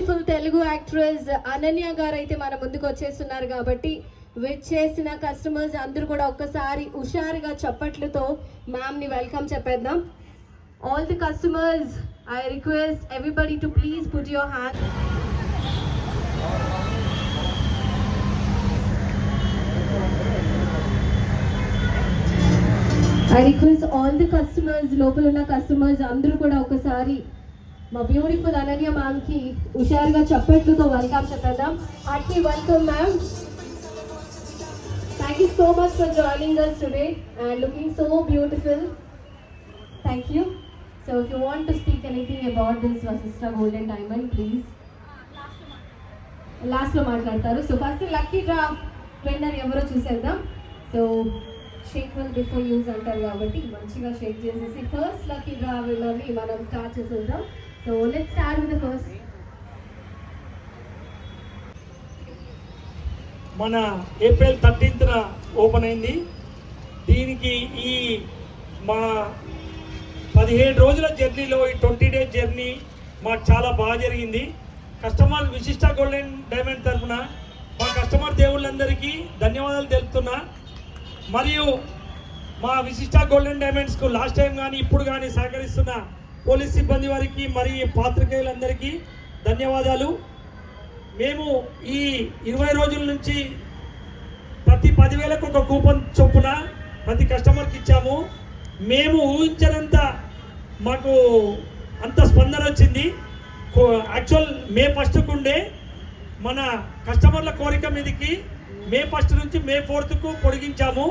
Beautiful Telugu actress Ananya గారు అయితే మన ముందుకు వచ్చేస్తున్నారు కాబట్టి వెయిట్ చేసిన కస్టమర్స్ అందరూ కూడా ఒక్కసారి హుషారుగా చప్పట్లతో మ్యామ్ ని వెల్కమ్ చెప్పేద్దాం. All the customers I request everybody to please put your hand. I request all the customers, లోపల ఉన్న కస్టమర్స్ అందరూ కూడా ఒకసారి మా బ్యూటిఫుల్ అనన్య మ్యామ్ కి హుషారుగా చప్పట్లతో వెల్కమ్ చెప్పేద్దాం. Hearty welcome ma'am. Thank you so much for joining us today and looking so beautiful. Thank you. So if you want to speak anything about this Vasishtha Gold and Diamond, please. Last లో మాట్లాడతారు. So first lucky draw winner ఎవరో చూసేద్దాం. So shake well before use అంటారు కాబట్టి మంచిగా షేక్ చేసేసి first lucky draw విన్నర్ని మనం start చేసేద్దాం. So let's start with the first. మన ఏప్రిల్ 13th ఓపెన్ అయింది. దీనికి ఈ మా 17 రోజుల జర్నీలో ఈ 20 days జర్నీ మాకు చాలా బాగా జరిగింది. కస్టమర్ విశిష్ట గోల్డ్ అండ్ డైమండ్ తరఫున మా కస్టమర్ దేవుళ్ళందరికీ ధన్యవాదాలు తెలుపుతున్నా. మరియు మా విశిష్ట గోల్డ్ అండ్ డైమండ్స్కు లాస్ట్ టైం కానీ ఇప్పుడు కానీ సహకరిస్తున్న పోలీస్ సిబ్బంది వారికి మరియు పాత్రికేయులందరికీ ధన్యవాదాలు. మేము ఈ 20 రోజుల నుంచి ప్రతి 10,000కు ఒక కూపన్ చొప్పున ప్రతి కస్టమర్కి ఇచ్చాము. మేము ఊహించినంత మాకు అంత స్పందన వచ్చింది. యాక్చువల్ మే 1st ఉండే మన కస్టమర్ల కోరిక మీదకి మే 1st నుంచి మే 4కు పొడిగించాము.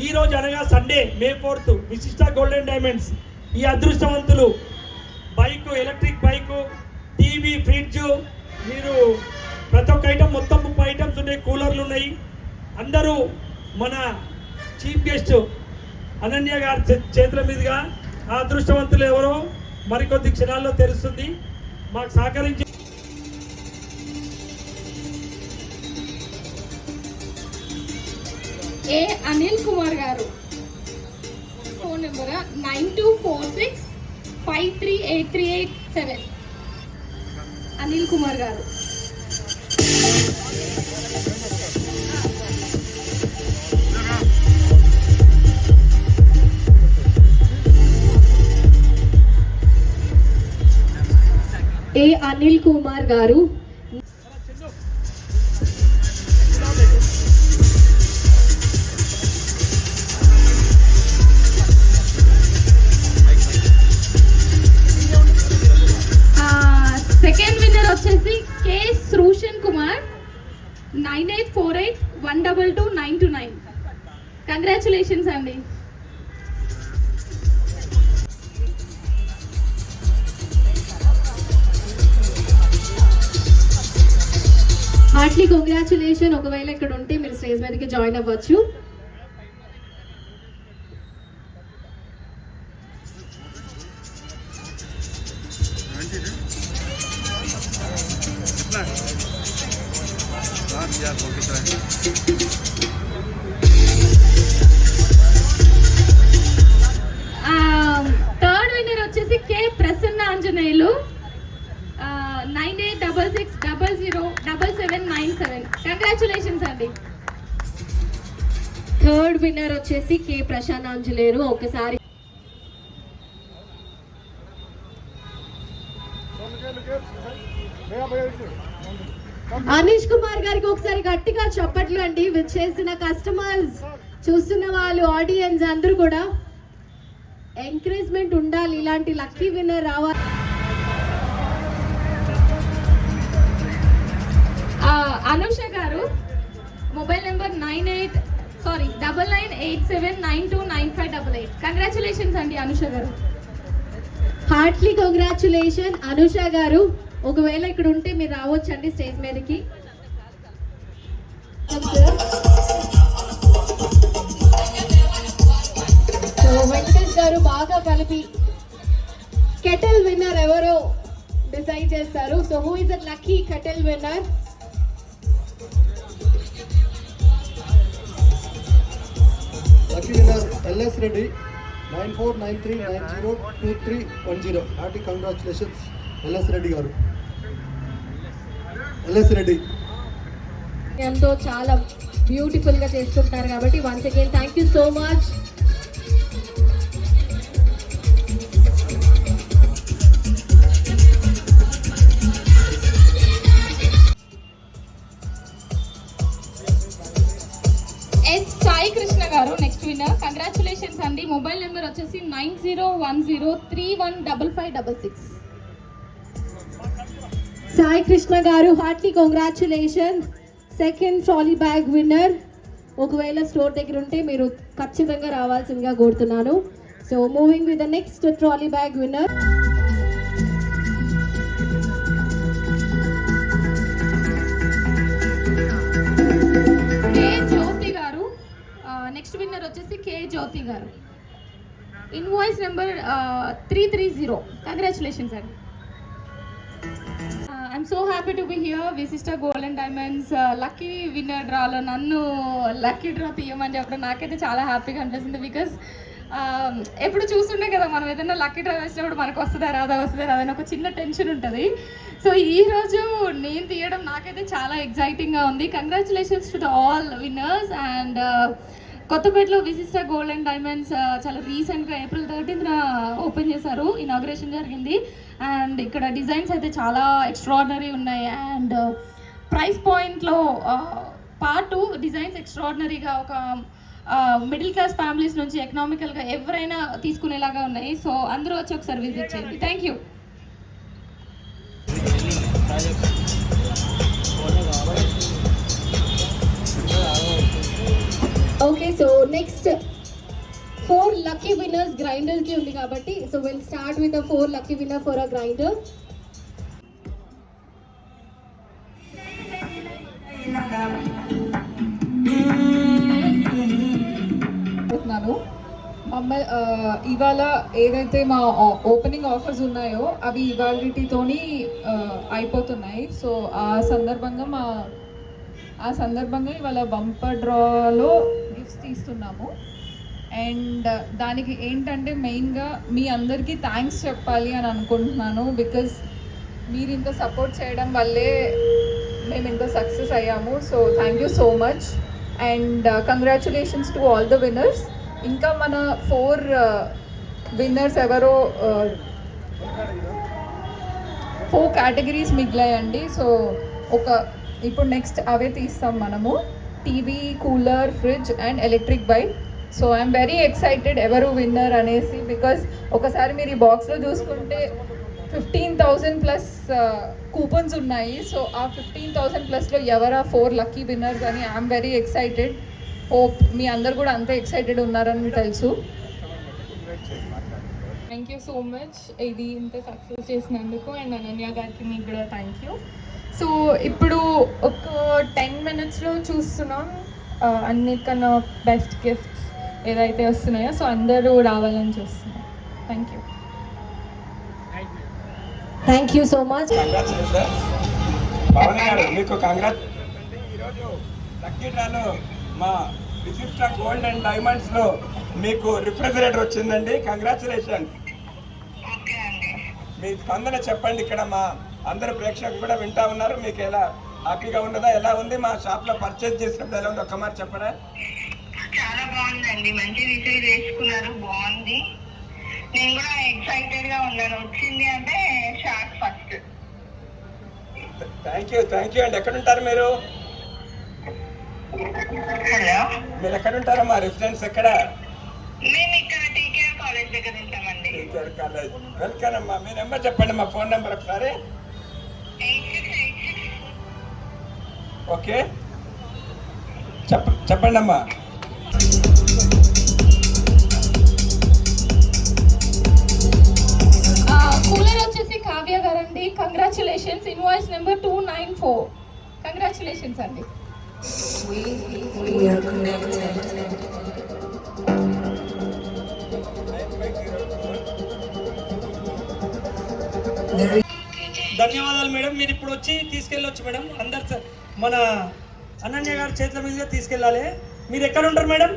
ఈరోజు అనగా సండే మే 4th విశిష్ట గోల్డ్ అండ్ డైమండ్స్ ఈ అదృష్టవంతులు bike, electric bike, TV, fridge, మీరు ప్రతి ఒక్క ఐటమ్ మొత్తం 30 ఐటమ్స్ ఉన్నాయి. కూలర్లు ఉన్నాయి. అందరూ మన చీఫ్ గెస్ట్ అనన్య గారి చేతుల మీదుగా ఆ అదృష్టవంతులు ఎవరో మరికొద్ది క్షణాల్లో తెలుస్తుంది. మాకు సహకరించి ఏ అనిల్ కుమార్ గారు, ఫోన్ నెంబర్ 9246538387. అనిల్ కుమార్ గారు. ఏ అనిల్ కుమార్ గారు. సెకండ్ విన్నర్ వచ్చేసి కే సృషన్ కుమార్ 9848122929. కంగ్రాచులేషన్స్ అండి. Heartly congratulation. ఒకవేళ ఇక్కడ ఉంటే మీరు స్టేజ్ మీదకి జాయిన్ అవ్వచ్చు. థర్డ్ విన్నర్ వచ్చేసి కే ప్రసన్న ఆంజనేయులు 9866007797. కంగ్రాచులేషన్స్ అండి. థర్డ్ విన్నర్ వచ్చేసి కే ప్రశాంత్ ఆంజనేయులు. ఒకసారి అనీష్ కుమార్ గారికి ఒకసారి గట్టిగా చప్పట్లు అండి. విచ్చేసిన కస్టమర్స్, చూస్తున్న వాళ్ళు, ఆడియన్స్ అందరూ కూడా ఎంకరేజ్మెంట్ ఉండాలి. ఇలాంటి లక్కీ విన్నర్ రావాలి. అనుష గారు, మొబైల్ నెంబర్ 9987929588. కంగ్రాచులేషన్స్ అండి అనుష గారు. హార్ట్లీ కంగ్రాచులేషన్ అనుష గారు. ఒకవేళ ఇక్కడ ఉంటే మీరు రావచ్చండి స్టేజ్ మీదకి. సో వెంకటేష్ గారు బాగా కలిపి కెటల్ విన్నర్ ఎవరో డిసైడ్ చేస్తారు. So who is the lucky kettle winner? Lucky winner LS Reddy 9493902310. Hearty congratulations LS Reddy garu. LS Reddy. ఎంతో చాలా బ్యూటిఫుల్గా చేసుకుంటున్నారు కాబట్టి once again thank you so much. S Sai Krishna garu next winner. Congratulations అండి. మొబైల్ నెంబర్ వచ్చేసి 9010315556. Sai Krishna garu heartly congratulation, second trolley bag winner. ఒకవేళ store దగ్గర ఉంటే మీరు ఖచ్చితంగా రావాల్సిందిగా కోరుతున్నాను. So moving with the next trolley bag winner. K Jyoti గారు నెక్స్ట్ విన్నర్ వచ్చేసి కే జ్యోతి గారు. Invoice number 330. కంగ్రాచులేషన్స్ అండి. I'm so happy to be here. Vishishta gold and diamonds lucky winner డ్రాలో నన్ను లక్కీ డ్రా తీయమని చెప్పడం నాకైతే చాలా హ్యాపీగా అనిపిస్తుంది. బికాస్ ఎప్పుడు చూస్తుండే కదా మనం ఏదైనా లక్కీ డ్రా వేసినప్పుడు మనకు వస్తుందా రాదా అని ఒక చిన్న టెన్షన్ ఉంటుంది. సో ఈరోజు నేను తీయడం నాకైతే చాలా ఎగ్జైటింగ్గా ఉంది. Congratulations to the all winners. And కొత్తపేటలో విశిష్ట గోల్డ్ అండ్ డైమండ్స్ చాలా రీసెంట్గా April 13th ఓపెన్ చేశారు. ఇనాగ్రేషన్ జరిగింది. అండ్ ఇక్కడ డిజైన్స్ అయితే చాలా ఎక్స్ట్రాడినరీ ఉన్నాయి. అండ్ ప్రైస్ పాయింట్లో పార్ట్ డిజైన్స్ ఎక్స్ట్రాడినరీగా ఒక మిడిల్ క్లాస్ ఫ్యామిలీస్ నుంచి ఎకనామికల్గా ఎవరైనా తీసుకునేలాగా ఉన్నాయి. సో అందరూ వచ్చి ఒకసారి విజిట్ చేయండి. Thank you. Okay, so next 4 lucky winners గ్రైండర్కి ఉంది కాబట్టి so will start with 4 lucky winner for a grinder. ఇవాళ ఏదైతే మా ఓపెనింగ్ ఆఫర్స్ ఉన్నాయో అవి ఇవాళతోని అయిపోతున్నాయి. సో ఆ సందర్భంగా ఇవాళ బంపర్ డ్రాలో గిఫ్ట్స్ తీస్తున్నాము. అండ్ దానికి ఏంటంటే మెయిన్గా మీ అందరికీ థ్యాంక్స్ చెప్పాలి అని అనుకుంటున్నాను. బికాజ్ మీరు ఇంత సపోర్ట్ చేయడం వల్లే మేము ఇంత సక్సెస్ అయ్యాము. So thank you so much. And congratulations to all the winners. ఇంకా మన 4 విన్నర్స్ ఎవరో 4 కేటగిరీస్ మిగిలాయండి. సో ఇప్పుడు నెక్స్ట్ అవే తీస్తాం మనము, TV, cooler, fridge and electric bike. So I'm very excited ఎవరు విన్నర్ అనేసి. బికాజ్ ఒకసారి మీరు ఈ బాక్స్లో చూసుకుంటే 15,000+ కూపన్స్ ఉన్నాయి. సో ఆ 15,000+లో ఎవరా 4 లక్కీ విన్నర్స్ అని ఐఎమ్ వెరీ ఎక్సైటెడ్. హోప్ మీ అందరు కూడా అంతే ఎక్సైటెడ్ ఉన్నారని తెలుసు. థ్యాంక్ యూ సో మచ్ ఇది ఇంత సక్సెస్ చేసినందుకు. అండ్ అనన్య గారికి మీకు కూడా థ్యాంక్ యూ. సో ఇప్పుడు ఒక 10 minutesలో చూస్తున్నాం అన్నిటికన్నా బెస్ట్ గిఫ్ట్స్ ఏదైతే వస్తున్నాయో. సో అందరూ రావాలని చూస్తున్నాం. Thank you. Thank you so much. Pavan garu మీకు కంగ్రాట్స్. ఈరోజు లక్కీ డ్రాలో మా విశిష్ట గోల్డ్ అండ్ డైమండ్స్లో మీకు రిఫ్రిజిరేటర్ వచ్చిందండి. కంగ్రాచులేషన్స్. మీ స్పందన చెప్పండి. ఇక్కడ మా అందరు ప్రేక్షకులు కూడా వింటా ఉన్నారు. మీకు ఎలా హ్యాపీగా ఉన్నదా? ఎలా ఉంది మా షాప్లో పర్చేజ్ చేసినప్పుడు ఎలా ఉంది? ఒక్క మాట చెప్పరా. చాలా బాగుందండి, మంచి రిసీవ్ చేసుకున్నారు, బాగుంది. నేను కూడా ఎక్సైటెడ్ గా ఉన్నాను. వచ్చింది అంటే షాక్ ఫస్ట్. థ్యాంక్ యూ అండి. ఎక్కడుంటారు మీరు? హలో, మీరు ఎక్కడుంటారు? మా రెసిడెన్స్ ఎక్కడ? మేము ఇక్కడ టీకేఆర్ కాలేజ్ దగ్గర ఉంటామండి. TKR college. వెల్కమ్ అమ్మా. మీ నెంబర్ చెప్పండి, మా ఫోన్ నెంబర్ ఒకసారి. 8686. ఓకే, చెప్పండి అమ్మా. కూలర్ వచ్చేసి కావ్య గారండి. కంగ్రాచులేషన్స్. Invoice number 294. కంగ్రాచులేషన్స్ అండి. ధన్యవాదాలు మేడం. మీరు ఇప్పుడు వచ్చి తీసుకెళ్ళొచ్చు మేడం. అందరు మన అనన్య గారి చేతుల మీదుగా తీసుకెళ్ళాలి. మీరు ఎక్కడ ఉంటారు మేడం?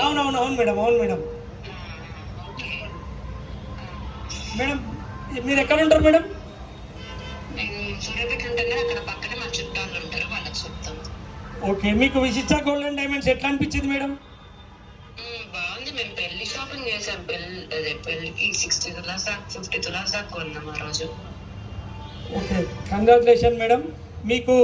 అవును మేడం. మేడం మీరు ఎక్కడ ఉంటారు మేడం? నేను సూర్యాపేట ఉంటాను, అక్కడ పక్కన మా చుట్టాలు ఉంటారు, వాళ్ళకి చెప్తాం. ఓకే, మీకు విశిష్ట గోల్డ్ అండ్ డైమండ్స్ ఎట్లా అనిపించింది మేడం? బాగుంది. మేము పెళ్లి షాపింగ్ చేసాం, పెళ్లికి 60 తులాస్ దాకా 50 తులాస్ దాకా కొన్నాం ఆ రోజు. Okay, congratulation madam. మీకు